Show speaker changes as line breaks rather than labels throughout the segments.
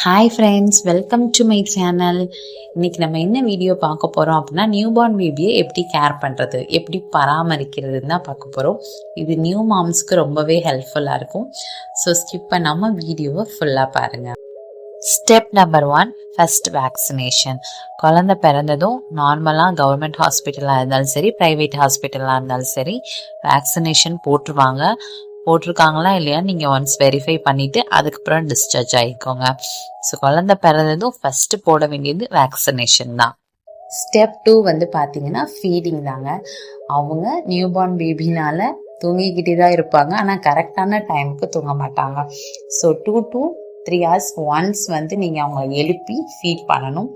Hi friends, welcome to my channel. இன்னைக்கு நம்ம என்ன வீடியோ பார்க்க போகிறோம் அப்படின்னா, நியூபார்ன் பேபியை எப்படி கேர் பண்ணுறது, எப்படி பராமரிக்கிறதுன்னு தான் பார்க்க போகிறோம். இது நியூ மாம்ஸ்க்கு ரொம்பவே ஹெல்ப்ஃபுல்லாக இருக்கும். ஸோ ஸ்கிப் பண்ணாமல் வீடியோவை ஃபுல்லாக பாருங்கள். Step number 1, first vaccination. குழந்தை பிறந்ததும் நார்மலாக கவர்மெண்ட் ஹாஸ்பிட்டலாக இருந்தாலும் சரி, ப்ரைவேட் ஹாஸ்பிட்டலாக இருந்தாலும் சரி, வேக்சினேஷன் போட்டிருக்காங்களா இல்லையா நீங்கள் ஒன்ஸ் வெரிஃபை பண்ணிவிட்டு அதுக்கப்புறம் டிஸ்சார்ஜ் ஆகிக்கோங்க. ஸோ குழந்தை பிறந்ததும் ஃபஸ்ட்டு போட வேண்டியது வேக்சினேஷன் தான். ஸ்டெப் 2 வந்து பார்த்தீங்கன்னா ஃபீடிங் தாங்க. அவங்க நியூபார்ன் பேபினால தூங்கிக்கிட்டே தான் இருப்பாங்க, ஆனால் கரெக்டான டைமுக்கு தூங்க மாட்டாங்க. ஸோ 2 to 3 hours ஒன்ஸ் வந்து நீங்கள் அவங்கள எழுப்பி ஃபீட் பண்ணணும்.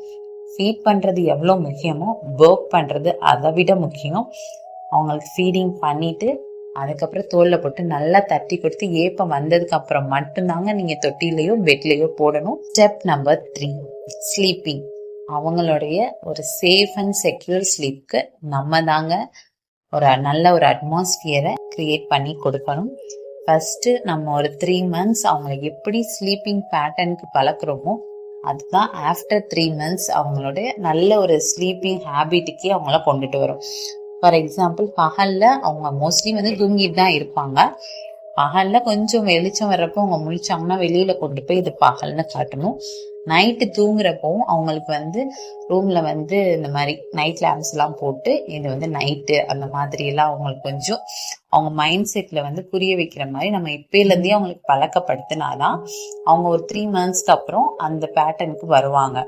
ஃபீட் பண்ணுறது எவ்வளோ முக்கியமோ ஒர்க் பண்ணுறது அதை விட முக்கியம். அவங்களுக்கு ஃபீடிங் பண்ணிவிட்டு அதுக்கப்புறம் தோலில் போட்டு நல்லா தட்டி கொடுத்து ஏப்பம் வந்ததுக்கு அப்புறம் மட்டும்தாங்க நீங்கள் தொட்டிலையோ பெட்லேயோ போடணும். Step number 3, sleeping. அவங்களுடைய ஒரு சேஃப் அண்ட் செக்யூர் ஸ்லீப்க்கு நம்ம தாங்க ஒரு நல்ல ஒரு அட்மாஸ்பியரை கிரியேட் பண்ணி கொடுக்கணும். ஃபர்ஸ்ட் நம்ம ஒரு 3 months அவங்களை எப்படி ஸ்லீப்பிங் பேட்டர்னுக்கு பழக்கிறோமோ அதுதான் ஆஃப்டர் 3 months அவங்களுடைய நல்ல ஒரு ஸ்லீப்பிங் ஹேபிட்டுக்கே அவங்கள கொண்டுட்டு வரும். ஃபார் எக்ஸாம்பிள், பகலில் அவங்க மோஸ்ட்லி வந்து தூங்கிட்டு தான் இருப்பாங்க. பகலில் கொஞ்சம் வெளிச்சம் வர்றப்போ அவங்க முழிச்சாங்கன்னா வெளியில் கொண்டு போய் இது பகல்னு காட்டணும். நைட்டு தூங்குறப்பவும் அவங்களுக்கு வந்து ரூமில் வந்து இந்த மாதிரி நைட் லேம்ப்ஸ் எல்லாம் போட்டு இது வந்து நைட்டு அந்த மாதிரி எல்லாம் அவங்களுக்கு கொஞ்சம் அவங்க மைண்ட் செட்டில் வந்து புரிய வைக்கிற மாதிரி நம்ம இப்போலேருந்தே அவங்களுக்கு பழக்கப்படுத்தினாதான் அவங்க ஒரு 3 monthsக்கு அப்புறம் அந்த பேட்டர்னுக்கு வருவாங்க.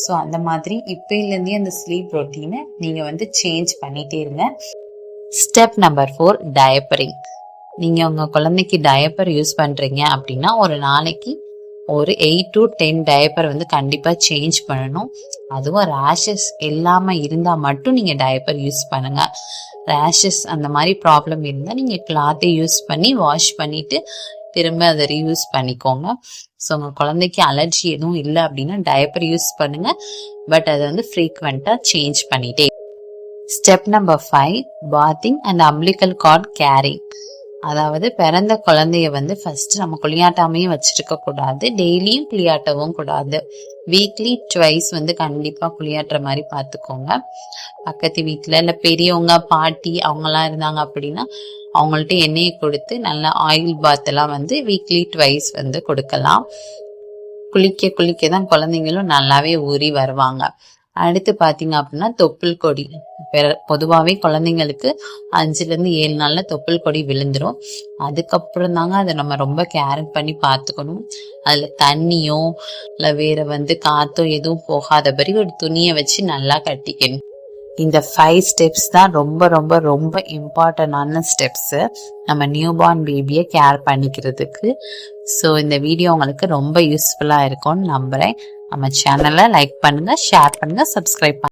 ஸோ அந்த மாதிரி இப்போலேருந்தே அந்த ஸ்லீப் ரொட்டீனை நீங்கள் வந்து சேஞ்ச் பண்ணிகிட்டே இருங்க. Step number 4, டயப்பரிங். நீங்கள் உங்கள் குழந்தைக்கு டயப்பர் யூஸ் பண்ணுறீங்க அப்படின்னா ஒரு நாளைக்கு ஒரு 8 to 10 டயப்பர் வந்து கண்டிப்பாக சேஞ்ச் பண்ணணும். அதுவும் ரேஷஸ் இல்லாமல் இருந்தால் மட்டும் நீங்கள் டயப்பர் யூஸ் பண்ணுங்கள். ரேஷஸ் அந்த மாதிரி ப்ராப்ளம் இருந்தால் நீங்கள் கிளாத்தை யூஸ் பண்ணி வாஷ் பண்ணிவிட்டு திரும்ப அதை ரீயூஸ் பண்ணிக்கோங்க. ஸோ உங்கள் குழந்தைக்கு அலர்ஜி எதுவும் இல்லை அப்படின்னா டயப்பர் யூஸ் பண்ணுங்க, பட் அதை வந்து ஃப்ரீக்வெண்ட்டாக சேஞ்ச் பண்ணிட்டே. Step number 5, bathing and umbilical cord caring. அதாவது பிறந்த குழந்தைய வந்து ஃபர்ஸ்ட் நம்ம குளியாட்டாமையும் வச்சிருக்க கூடாது, டெய்லியும் குளியாட்டவும் கூடாது. வீக்லி 2 வந்து கண்டிப்பாக குளியாட்டுற மாதிரி பார்த்துக்கோங்க. பக்கத்து வீட்டில் இல்லை பெரியவங்க பாட்டி அவங்கெல்லாம் இருந்தாங்க அப்படின்னா அவங்கள்ட்ட எண்ணெயை கொடுத்து நல்லா ஆயில் பாத் எல்லாம் வந்து வீக்லி 2 வந்து கொடுக்கலாம். குளிக்க குளிக்க தான் குழந்தைங்களும் நல்லாவே ஊறி வருவாங்க. அடுத்து பார்த்தீங்க அப்படின்னா தொப்புள் கொடி. பொதுவாகவே குழந்தைங்களுக்கு 5 to 7 நாள்ல தொப்புள் கொடி விழுந்துரும். அதுக்கப்புறம் தாங்க அதை நம்ம ரொம்ப கேர் பண்ணி பார்த்துக்கணும். அதில் தண்ணியோ இல்லை வேற வந்து காத்தோ எதுவும் போகாதபடி ஒரு துணியை வச்சு நல்லா கட்டிக்கணும். இந்த 5 ஸ்டெப்ஸ் தான் ரொம்ப ரொம்ப ரொம்ப இம்பார்ட்டண்டான ஸ்டெப்ஸு நம்ம நியூபார்ன் பேபியை கேர் பண்ணிக்கிறதுக்கு. ஸோ இந்த வீடியோ உங்களுக்கு ரொம்ப யூஸ்ஃபுல்லாக இருக்கும்னு நம்புகிறேன். நம்ம சேனலை லைக் பண்ணுங்கள், ஷேர் பண்ணுங்கள், சப்ஸ்கிரைப் பண்ணுங்கள்.